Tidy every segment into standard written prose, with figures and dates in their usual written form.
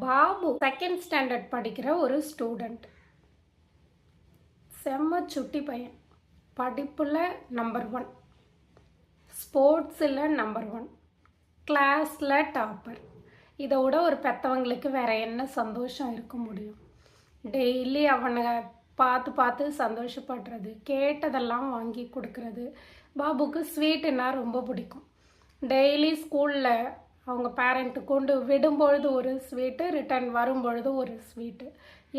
Babu second standard படிக்கிற ஒரு student. செம்ம சுட்டி பையன். படிப்பில் நம்பர் 1, ஸ்போர்ட்ஸில் நம்பர் 1, கிளாஸில் டாப்பர். இதை விட ஒரு பெற்றவங்களுக்கு வேறு என்ன சந்தோஷம் இருக்க முடியும்? டெய்லி அவனை பார்த்து பார்த்து சந்தோஷப்படுறது, கேட்டதெல்லாம் வாங்கி கொடுக்கறது. பாபுக்கு ஸ்வீட்டுன்னா ரொம்ப பிடிக்கும். டெய்லி ஸ்கூலில் அவங்க பேரண்ட்டு கொண்டு விடும்பொழுது ஒரு ஸ்வீட்டு, ரிட்டர்ன் வரும்பொழுது ஒரு ஸ்வீட்டு.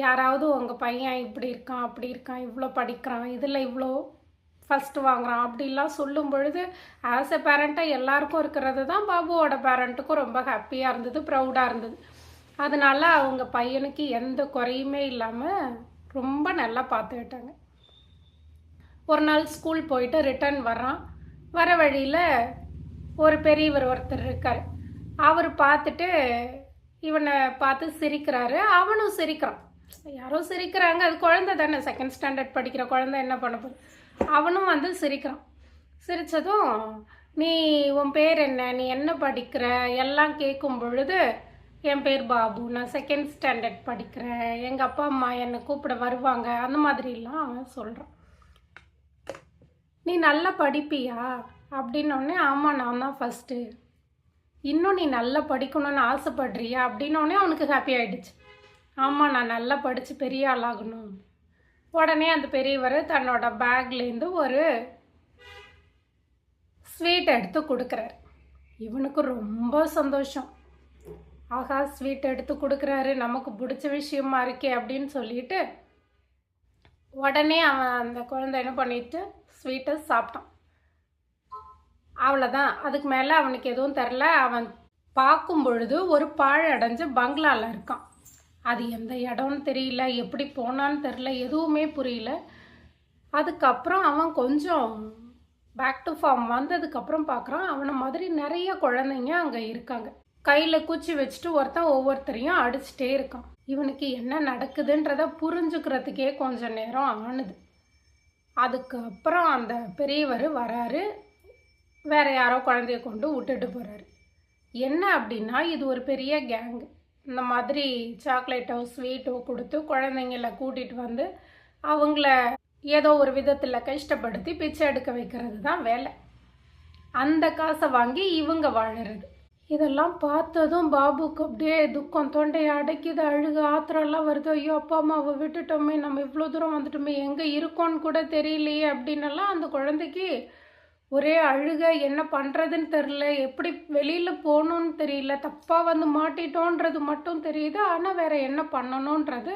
யாராவது உங்கள் பையன் இப்படி இருக்கான், அப்படி இருக்கான், இவ்வளோ படிக்கிறான், இதில் இவ்வளோ ஃபஸ்ட்டு வாங்குறான் அப்படிலாம் சொல்லும் பொழுது ஆஸ் எ பேரண்ட்டாக எல்லாருக்கும் இருக்கிறது தான் பாபுவோட பேரண்ட்டுக்கும் ரொம்ப ஹாப்பியாக இருந்தது, ப்ரௌடாக இருந்தது. அதனால அவங்க பையனுக்கு எந்த குறையுமே இல்லாமல் ரொம்ப நல்லா பார்த்துக்கிட்டாங்க. ஒரு நாள் ஸ்கூல் போயிட்டு ரிட்டர்ன் வர்றான். வர வழியில் ஒரு பெரியவர் ஒருத்தர் இருக்கார். அவர் பார்த்துட்டு இவனை பார்த்து சிரிக்கிறாரு. அவனும் சிரிக்கிறான். யாரோ சிரிக்கிறாங்க, அது குழந்தை தானே, செகண்ட் ஸ்டாண்டர்ட் படிக்கிற குழந்தை என்ன பண்ண போகுது. அவனும் வந்து சிரிக்கிறான். சிரித்ததும் நீ உன் பேர் என்ன, நீ என்ன படிக்கிற எல்லாம் கேட்கும் பொழுது என் பேர் பாபு, நான் செகண்ட் ஸ்டாண்டர்ட் படிக்கிறேன், எங்கள் அப்பா அம்மா என்னை கூப்பிட வருவாங்க, அந்த மாதிரிலாம் அவன் சொல்கிறான். நீ நல்லா படிப்பியா அப்படின்னோடனே ஆமாம் நான் தான் ஃபஸ்ட்டு. இன்னும் நீ நல்லா படிக்கணும்னு ஆசைப்படுறியா அப்படின்னோடனே அவனுக்கு ஹாப்பி ஆகிடுச்சு. ஆமாம் நான் நல்லா படித்து பெரிய ஆளாகணும். உடனே அந்த பெரியவர் தன்னோட பேக்லேருந்து ஒரு ஸ்வீட் எடுத்து கொடுக்குறாரு. இவனுக்கு ரொம்ப சந்தோஷம். ஆகா, ஸ்வீட் எடுத்து கொடுக்குறாரு, நமக்கு பிடிச்ச விஷயமா இருக்கே அப்படின்னு சொல்லிட்டு உடனே அவன் அந்த குழந்தை என்ன பண்ணிட்டு ஸ்வீட்டை சாப்பிட்டான். அவ்வளோதான், அதுக்கு மேலே அவனுக்கு எதுவும் தெரில. அவன் பார்க்கும் பொழுது ஒரு பாழடைஞ்ச பங்களாவில் இருக்கான். அது எந்த இடம்னு தெரியல, எப்படி போனான்னு தெரில, எதுவுமே புரியல. அதுக்கப்புறம் அவன் கொஞ்சம் பேக் டு ஃபார்ம் வந்ததுக்கப்புறம் பார்க்குறான், அவனை மாதிரி நிறைய குழந்தைங்க அங்கே இருக்காங்க. கையில் குச்சி வச்சுட்டு ஒருத்தன் ஒவ்வொருத்தரையும் அடிச்சுட்டே இருக்கான். இவனுக்கு என்ன நடக்குதுன்றதை புரிஞ்சுக்கிறதுக்கே கொஞ்சம் நேரம் ஆணுது. அதுக்கப்புறம் அந்த பெரியவர் வராரு, வேறு யாரோ குழந்தைய கொண்டு விட்டுட்டு போகிறாரு. என்ன அப்படின்னா இது ஒரு பெரிய கேங்கு. இந்த மாதிரி சாக்லேட்டோ ஸ்வீட்டோ கொடுத்து குழந்தைங்கள கூட்டிகிட்டு வந்து அவங்கள ஏதோ ஒரு விதத்தில் கஷ்டப்படுத்தி பிச்சை எடுக்க வைக்கிறது தான் வேலை. அந்த காசை வாங்கி இவங்க வாழறது. இதெல்லாம் பார்த்ததும் பாபுக்கு அப்படியே துக்கம் தொண்டையை அடைக்குது, அழுக ஆத்திரம்லாம் வருது. ஐயோ அப்பா அம்மாவை விட்டுட்டோமே, நம்ம இவ்வளோ தூரம் வந்துட்டோமே, எங்கே இருக்கோன்னு கூட தெரியலையே அப்படின்னெல்லாம் அந்த குழந்தைக்கு ஒரே அழுக. என்ன பண்ணுறதுன்னு தெரில, எப்படி வெளியில் போகணுன்னு தெரியல, தப்பாக வந்து மாட்டிட்டோன்றது மட்டும் தெரியுது. ஆனால் வேறு என்ன பண்ணணுன்றது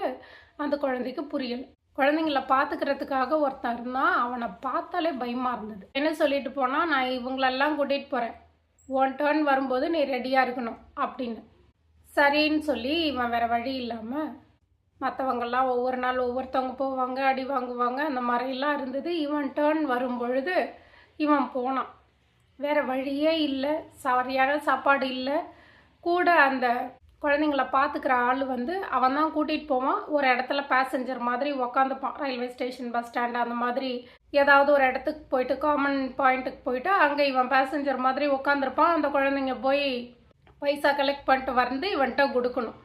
அந்த குழந்தைக்கு புரியலை. குழந்தைங்கள பார்த்துக்கிறதுக்காக ஒருத்தன் இருந்தான், அவனை பார்த்தாலே பயமாக இருந்தது. என்ன சொல்லிட்டு போனால், நான் இவங்களெல்லாம் கூட்டிகிட்டு போகிறேன், ஒன் டர்ன் வரும்போது நீ ரெடியாக இருக்கணும் அப்படின்னு. சரின்னு சொல்லி இவன் வேறு வழி இல்லாமல் மற்றவங்கெல்லாம் ஒவ்வொரு நாள் ஒவ்வொருத்தவங்க போவாங்க, அடி வாங்குவாங்க, அந்த மாதிரிலாம் இருந்தது. இவன் டர்ன் வரும் பொழுது இவன் போனான். வேறு வழியே இல்லை, சரியான சாப்பாடு இல்லை. கூட அந்த குழந்தைங்கள பார்த்துக்கிற ஆள் வந்து அவன் தான் கூட்டிகிட்டு போவான். ஒரு இடத்துல பேசஞ்சர் மாதிரி உக்காந்துப்பான். ரயில்வே ஸ்டேஷன், பஸ் ஸ்டாண்டு, அந்த மாதிரி ஏதாவது ஒரு இடத்துக்கு போயிட்டு காமன் பாயிண்ட்டுக்கு போயிட்டு அங்கே இவன் பேசஞ்சர் மாதிரி உட்காந்துருப்பான். அந்த குழந்தைங்க போய் பைசா கலெக்ட் பண்ணிட்டு வந்து இவன்கிட்ட கொடுக்கணும்.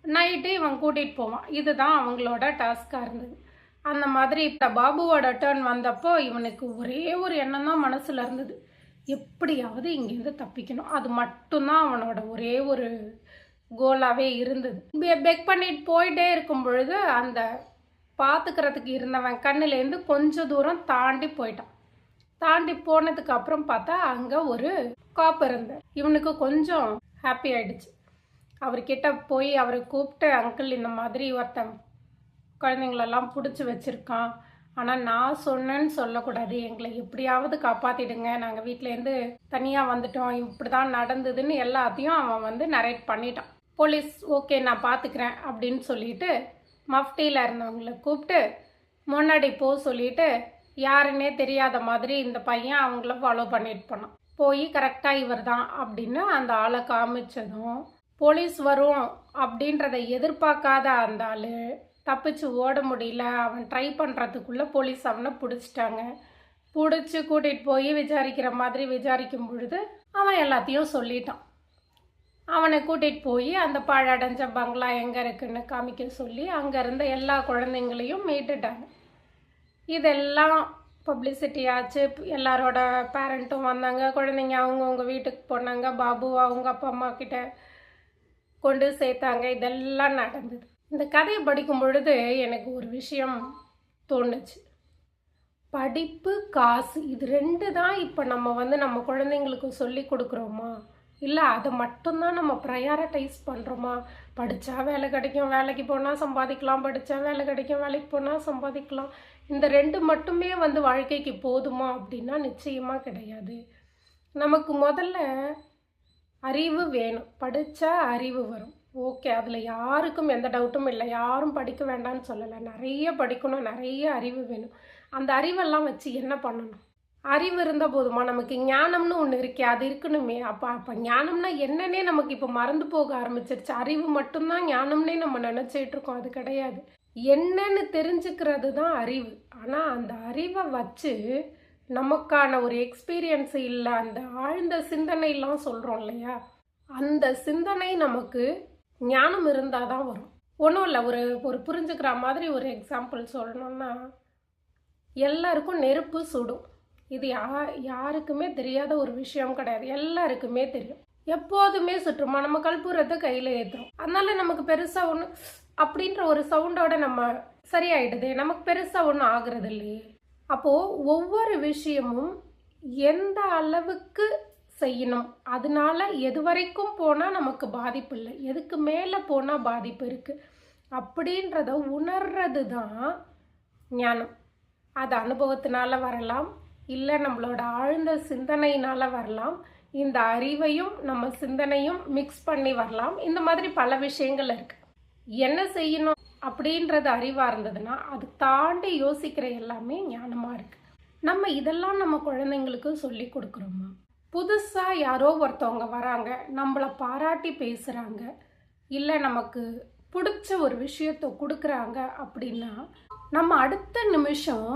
நைட்டு இவன் கூட்டிகிட்டு போவான். இதுதான் அவங்களோட டாஸ்காக இருந்தது. அந்த மாதிரி இப்போ பாபுவோட டர்ன் வந்தப்போ இவனுக்கு ஒரே ஒரு எண்ணம் தான் மனசில் இருந்தது, எப்படியாவது இங்கேருந்து தப்பிக்கணும். அது மட்டும்தான் அவனோட ஒரே ஒரு கோலாகவே இருந்தது. பெக் பண்ணிட்டு போயிட்டே இருக்கும் பொழுது அந்த பார்த்துக்கிறதுக்கு இருந்தவன் கண்ணிலேருந்து கொஞ்சம் தூரம் தாண்டி போயிட்டான். தாண்டி போனதுக்கு அப்புறம் பார்த்தா அங்கே ஒரு காப் இருந்தார். இவனுக்கு கொஞ்சம் ஹாப்பி ஆகிடுச்சு. அவர்கிட்ட போய் அவரை கூப்பிட்டு, அங்கிள் இந்த மாதிரி ஒருத்தன் குழந்தைங்களெல்லாம் பிடிச்சி வச்சுருக்கான், ஆனால் நான் சொன்னேன்னு சொல்லக்கூடாது, எங்களை எப்படியாவது காப்பாற்றிடுங்க, நாங்கள் வீட்டிலேருந்து தனியாக வந்துட்டோம், இப்படி தான் நடந்ததுன்னு எல்லாத்தையும் அவன் வந்து நரேட் பண்ணிட்டான். போலீஸ் ஓகே நான் பார்த்துக்கிறேன் அப்படின்னு சொல்லிட்டு மஃப்டியில் இருந்தவங்கள கூப்பிட்டு முன்னாடி சொல்லிட்டு யாருன்னே தெரியாத மாதிரி இந்த பையன் அவங்கள ஃபாலோ பண்ணிட்டு போனான். போய் கரெக்டாக இவர் தான் அப்படின்னு அந்த ஆளை காமிச்சதும் போலீஸ் வரும் அப்படின்றத எதிர்பார்க்காத அந்த ஆள் தப்பிச்சு ஓட முடியல. அவன் ட்ரை பண்ணுறதுக்குள்ளே போலீஸ் அவனை பிடிச்சிட்டாங்க. பிடிச்சி கூட்டிகிட்டு போய் விசாரிக்கிற மாதிரி விசாரிக்கும் பொழுது அவன் எல்லாத்தையும் சொல்லிட்டான். அவனை கூட்டிகிட்டு போய் அந்த பாழடைஞ்ச பங்களா எங்கே இருக்குன்னு காமிக்க சொல்லி அங்கே இருந்த எல்லா குழந்தைங்களையும் மீட்டுட்டாங்க. இதெல்லாம் பப்ளிசிட்டி ஆச்சு. எல்லாரோட பேரண்ட்டும் வந்தாங்க. குழந்தைங்க அவங்கவுங்க வீட்டுக்கு போனாங்க. பாபு அவங்க அப்பா அம்மா கிட்ட கொண்டு சேர்த்தாங்க. இதெல்லாம் நடந்தது. இந்த கதையை படிக்கும் பொழுது எனக்கு ஒரு விஷயம் தோணுச்சு. படிப்பு, காசு, இது 2 தான் இப்போ நம்ம நம்ம குழந்தைங்களுக்கு சொல்லி கொடுக்குறோமா, இல்லை அதை மட்டும்தான் நம்ம ப்ரையாரிட்டைஸ் பண்ணுறோமா? படித்தா வேலை கிடைக்கும், வேலைக்கு போனால் சம்பாதிக்கலாம், படித்தா வேலை கிடைக்கும், வேலைக்கு போனால் சம்பாதிக்கலாம், இந்த 2 மட்டுமே வாழ்க்கைக்கு போதுமா அப்படின்னா நிச்சயமாக கிடையாது. நமக்கு முதல்ல அறிவு வேணும். படித்தா அறிவு வரும். ஓகே, அதில் யாருக்கும் எந்த டவுட்டும் இல்லை. யாரும் படிக்க வேண்டாம்னு சொல்லலை. நிறைய படிக்கணும், நிறைய அறிவு வேணும். அந்த அறிவெல்லாம் வச்சு என்ன பண்ணணும்? அறிவு இருந்தால் போதுமா? நமக்கு ஞானம்னு ஒன்று இருக்கே, அது இருக்கணுமே. அப்போ ஞானம்னா என்னன்னே நமக்கு இப்போ மறந்து போக ஆரம்பிச்சிருச்சு. அறிவு மட்டும்தான் ஞானம்னே நம்ம நினச்சிட்டு இருக்கோம். அது கிடையாது. என்னன்னு தெரிஞ்சுக்கிறது தான் அறிவு. ஆனால் அந்த அறிவை வச்சு நமக்கான ஒரு எக்ஸ்பீரியன்ஸ் இல்லை, அந்த ஆழ்ந்த சிந்தனைலாம் சொல்கிறோம் இல்லையா, அந்த சிந்தனை நமக்கு ஞானம் இருந்தால் தான் வரும். ஒன்றும் இல்லை, ஒரு புரிஞ்சுக்கிற மாதிரி ஒரு எக்ஸாம்பிள் சொல்லணும்னா, எல்லாருக்கும் நெருப்பு சுடும். இது யாருக்குமே தெரியாத ஒரு விஷயம் கிடையாது. எல்லாருக்குமே தெரியும். எப்போதுமே சுற்றுமா. நம்ம கற்பூரத்தை கையில் ஏற்றுறோம். அதனால நமக்கு பெருசாக ஒன்று அப்படின்ற ஒரு சவுண்டோட நம்ம சரியாயிடுது. நமக்கு பெருசாக ஒன்றும் ஆகுறது இல்லையே. அப்போது ஒவ்வொரு விஷயமும் எந்த அளவுக்கு செய்யணும், அதனால எது வரைக்கும் போனால் நமக்கு பாதிப்பு இல்லை, எதுக்கு மேலே போனால் பாதிப்பு இருக்குது அப்படின்றத உணர்றது தான் ஞானம். அது அனுபவத்தினால வரலாம், இல்லை நம்மளோட ஆழ்ந்த சிந்தனையினால் வரலாம். இந்த அறிவையும் நம்ம சிந்தனையும் மிக்ஸ் பண்ணி வரலாம். இந்த மாதிரி பல விஷயங்கள் இருக்குது. என்ன செய்யணும் அப்படின்றது அறிவாக இருந்ததுன்னா அது தாண்டி யோசிக்கிற எல்லாமே ஞானமாக இருக்குது. நம்ம இதெல்லாம் நம்ம குழந்தைங்களுக்கு சொல்லி கொடுக்குறோமா? புதுசாக யாரோ ஒருத்தவங்க வராங்க, நம்மளை பாராட்டி பேசுகிறாங்க, இல்லை நமக்கு பிடிச்ச ஒரு விஷயத்தை கொடுக்குறாங்க அப்படின்னா நம்ம அடுத்த நிமிஷம்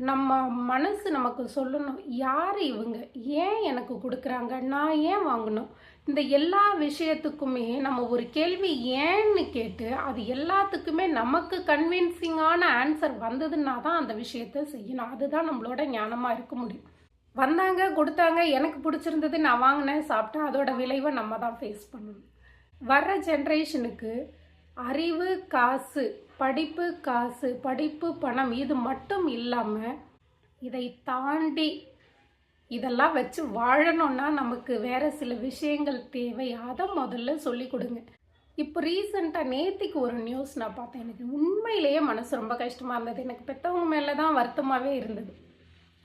நம்ம மனசு நமக்கு சொல்லணும், யார் இவங்க, ஏன் எனக்கு கொடுக்குறாங்க, நான் ஏன் வாங்கணும்? இந்த எல்லா விஷயத்துக்குமே நம்ம ஒரு கேள்வி ஏன்னு கேட்டு அது எல்லாத்துக்குமே நமக்கு கன்வின்சிங்கான ஆன்சர் வந்ததுன்னா தான் அந்த விஷயத்தை செய்யணும். அதுதான் நம்மளோட ஞானமாக இருக்க முடியும். வந்தாங்க, கொடுத்தாங்க, எனக்கு பிடிச்சிருந்தது, நான் வாங்கினேன், சாப்பிட்டேன், அதோட விளைவை நம்ம தான் ஃபேஸ் பண்ணணும். வர்ற ஜென்ரேஷனுக்கு அறிவு, காசு, படிப்பு, காசு, படிப்பு, பணம், இது மட்டும் இல்லாமல் இதை தாண்டி இதெல்லாம் வச்சு வாழணும்னா நமக்கு வேறு சில விஷயங்கள் தேவை. அதை முதல்ல சொல்லி கொடுங்க. இப்போ ரீசெண்டாக நேத்திக்கு ஒரு நியூஸ் நான் பார்த்தேன். எனக்கு உண்மையிலேயே மனசு ரொம்ப கஷ்டமாக இருந்தது. எனக்கு பெற்றவங்க மேலே தான் வருத்தமாகவே இருந்தது.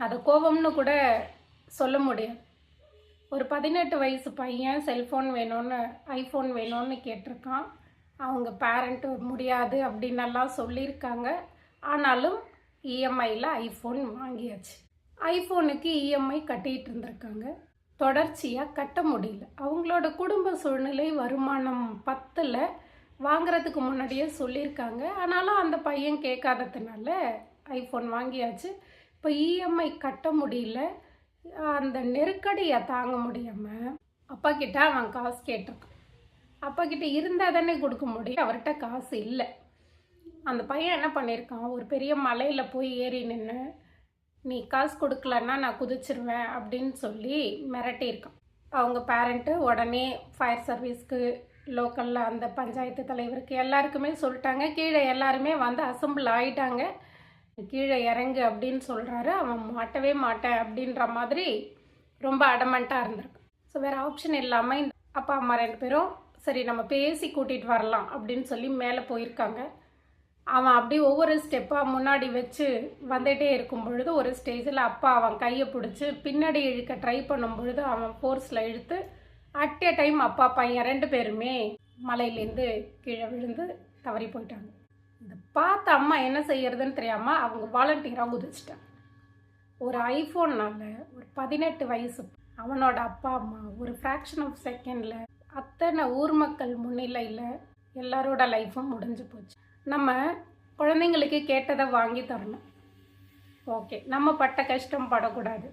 அதை கோபம்னு கூட சொல்ல முடியாது. ஒரு 18 வயசு பையன் செல்ஃபோன் வேணும்னு, ஐஃபோன் வேணும்னு கேட்டிருக்கான். அவங்க பேரண்ட்டு முடியாது அப்படின்னெல்லாம் சொல்லியிருக்காங்க. ஆனாலும் இஎம்ஐயில் ஐஃபோன் வாங்கியாச்சு. ஐஃபோனுக்கு இஎம்ஐ கட்டிகிட்டு இருந்திருக்காங்க. தொடர்ச்சியாக கட்ட முடியல. அவங்களோட குடும்ப சூழ்நிலை, வருமானம் பத்தில் வாங்கிறதுக்கு முன்னாடியே சொல்லியிருக்காங்க. ஆனாலும் அந்த பையன் கேட்காததுனால ஐஃபோன் வாங்கியாச்சு. இப்போ இஎம்ஐ கட்ட முடியல. அந்த நெருக்கடியை தாங்க முடியாமல் அப்பா கிட்ட அவன் காசு கேட்டிருக்கான். அப்பா கிட்ட இருந்தால் தானே கொடுக்க முடியும். அவர்கிட்ட காசு இல்லை. அந்த பையன் என்ன பண்ணியிருக்கான், ஒரு பெரிய மலையில் போய் ஏறி நின்று, நீ காசு கொடுக்கலன்னா நான் குதிச்சிருவேன் அப்படின்னு சொல்லி மிரட்டியிருக்கான். அவங்க பேரண்ட்டு உடனே ஃபயர் சர்வீஸ்க்கு, லோக்கலில் அந்த பஞ்சாயத்து தலைவருக்கு எல்லாருக்குமே சொல்லிட்டாங்க. கீழே எல்லாருமே அசம்பிள் ஆகிட்டாங்க. கீழே இறங்கு அப்படின்னு சொல்கிறாரு. அவன் மாட்டவே மாட்டேன் அப்படின்ற மாதிரி ரொம்ப அடமெண்ட்டாக இருந்திருக்கு. ஸோ வேறு ஆப்ஷன் இல்லாமல் இந்த அப்பா அம்மா 2 பேரும் சரி நம்ம பேசி கூட்டிகிட்டு வரலாம் அப்படின்னு சொல்லி மேலே போயிருக்காங்க. அவன் அப்படி ஒவ்வொரு ஸ்டெப்பாக முன்னாடி வச்சு வந்துகிட்டே இருக்கும் பொழுது ஒரு ஸ்டேஜில் அப்பா அவன் கையை பிடிச்சி பின்னாடி இழுக்க ட்ரை பண்ணும் பொழுது அவன் ஃபோர்ஸில் இழுத்து அட் எ டைம் அப்பா பையன் 2 பேருமே மலையிலேருந்து கீழே விழுந்து தவறி போயிட்டாங்க. இதை பார்த்த அம்மா என்ன செய்யறதுன்னு தெரியாமல் அவங்க வாலண்டியராக குதிச்சிட்டாங்க. ஒரு ஐஃபோன்னால் ஒரு 18 வயசு அவனோட அப்பா அம்மா ஒரு ஃப்ராக்ஷன் ஆஃப் செகண்டில் அத்தனை ஊர் மக்கள் முன்னிலையில் எல்லாரோட லைஃப்பும் முடிஞ்சு போச்சு. நம்ம குழந்தைங்களுக்கு கேட்டதை வாங்கி தரணும். ஓகே, நம்ம பட்ட கஷ்டம் படக்கூடாது,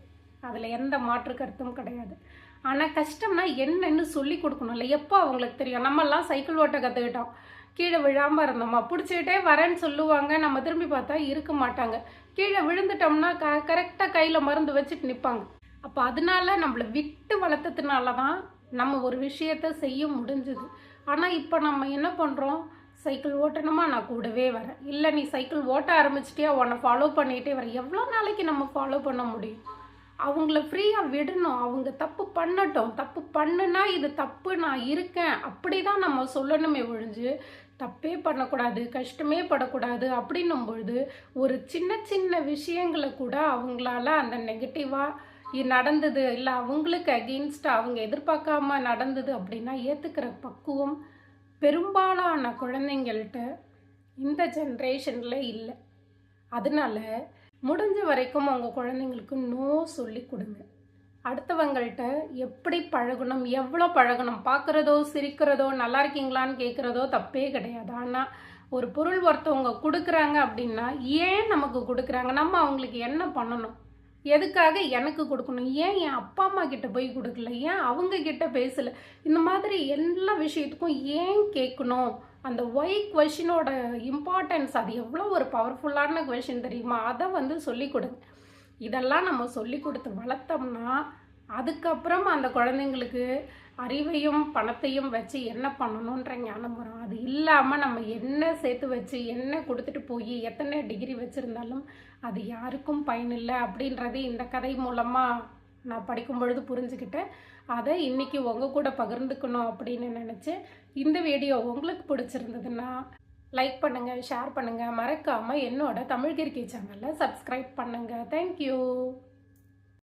அதில் எந்த மாற்று கருத்தும் கிடையாது. ஆனால் கஷ்டம்னா என்னன்னு சொல்லி கொடுக்கணும்ல. எப்போ அவங்களுக்கு தெரியும்? நம்மெல்லாம் சைக்கிள் ஓட்ட கற்றுக்கிட்டோம், கீழே விழாமல் இருந்தோமா, பிடிச்சிக்கிட்டே வரேன்னு சொல்லுவாங்க, நம்ம திரும்பி பார்த்தா இருக்க மாட்டாங்க. கீழே விழுந்துட்டோம்னா கரெக்டாக கையில் மருந்து வச்சுட்டு நிற்பாங்க. அப்போ அதனால நம்மளை விட்டு வளர்த்ததுனால தான் நம்ம ஒரு விஷயத்த செய்ய முடிஞ்சுது. ஆனால் இப்போ நம்ம என்ன பண்ணுறோம்? சைக்கிள் ஓட்டணுமா, நான் கூடவே வரேன். இல்லை நீ சைக்கிள் ஓட்ட ஆரம்பிச்சிட்டியா, உன்னை ஃபாலோ பண்ணிகிட்டே வரேன். எவ்வளோ நாளைக்கு நம்ம ஃபாலோ பண்ண முடியும்? அவங்கள ஃப்ரீயாக விடணும். அவங்க தப்பு பண்ணட்டும். தப்பு பண்ணுனா இது தப்பு, நான் இருக்கேன் அப்படி தான் நம்ம சொல்லணுமே ஒழிஞ்சு, தப்பே பண்ணக்கூடாது, கஷ்டமே படக்கூடாது அப்படின்னும் பொழுது ஒரு சின்ன சின்ன விஷயங்களை கூட அவங்களால அந்த நெகட்டிவாக நடந்தது, இல்லை அவங்களுக்கு அகெயின்ஸ்டாக அவங்க எதிர்பார்க்காம நடந்தது அப்படின்னா ஏற்றுக்கிற பக்குவம் பெரும்பாலான குழந்தைங்கள்ட்ட இந்த ஜென்ரேஷனில் இல்லை. அதனால முடிஞ்ச வரைக்கும் உங்கள் குழந்தைங்களுக்கு நோ சொல்லி கொடுங்க. அடுத்தவங்கள்ட்ட எப்படி பழகணும், எவ்வளோ பழகணும், பார்க்குறதோ சிரிக்கிறதோ நல்லா இருக்கீங்களான்னு கேட்குறதோ தப்பே கிடையாது. ஆனால் ஒரு பொருள் ஒருத்தவங்க கொடுக்குறாங்க அப்படின்னா ஏன் நமக்கு கொடுக்குறாங்க, நம்ம அவங்களுக்கு என்ன பண்ணணும், எதுக்காக எனக்கு கொடுக்கணும், ஏன் என் அப்பா அம்மா கிட்ட போய் கொடுக்கல, ஏன் அவங்க கிட்ட பேசலை, இந்த மாதிரி எல்லா விஷயத்துக்கும் ஏன் கேட்கணும். அந்த ஒய் கொஷினோட இம்பார்ட்டன்ஸ் அது எவ்வளோ ஒரு பவர்ஃபுல்லான கொஷின் தெரியுமா? அதை சொல்லி கொடுங்க. இதெல்லாம் நம்ம சொல்லி கொடுத்து வளர்த்தோம்னா அதுக்கப்புறம் அந்த குழந்தைங்களுக்கு அறிவையும் பணத்தையும் வச்சு என்ன பண்ணணுன்ற ஞானம் வரும். அது இல்லாமல் நம்ம என்ன சேர்த்து வச்சு என்ன கொடுத்துட்டு போய் எத்தனை டிகிரி வச்சுருந்தாலும் அது யாருக்கும் பயனில்லை அப்படின்றது இந்த கதை மூலமாக நான் படிக்கும் பொழுது புரிஞ்சுக்கிட்டேன். அதை இன்றைக்கி உங்கள் கூட பகிர்ந்துக்கணும் அப்படின்னு நினச்சேன். இந்த வீடியோ உங்களுக்கு பிடிச்சிருந்ததுன்னா லைக் பண்ணுங்கள், ஷேர் பண்ணுங்கள், மறக்காமல் என்னோட தமிழ் கிறுக்கி சேனலை சப்ஸ்கிரைப் பண்ணுங்கள். தேங்க்யூ.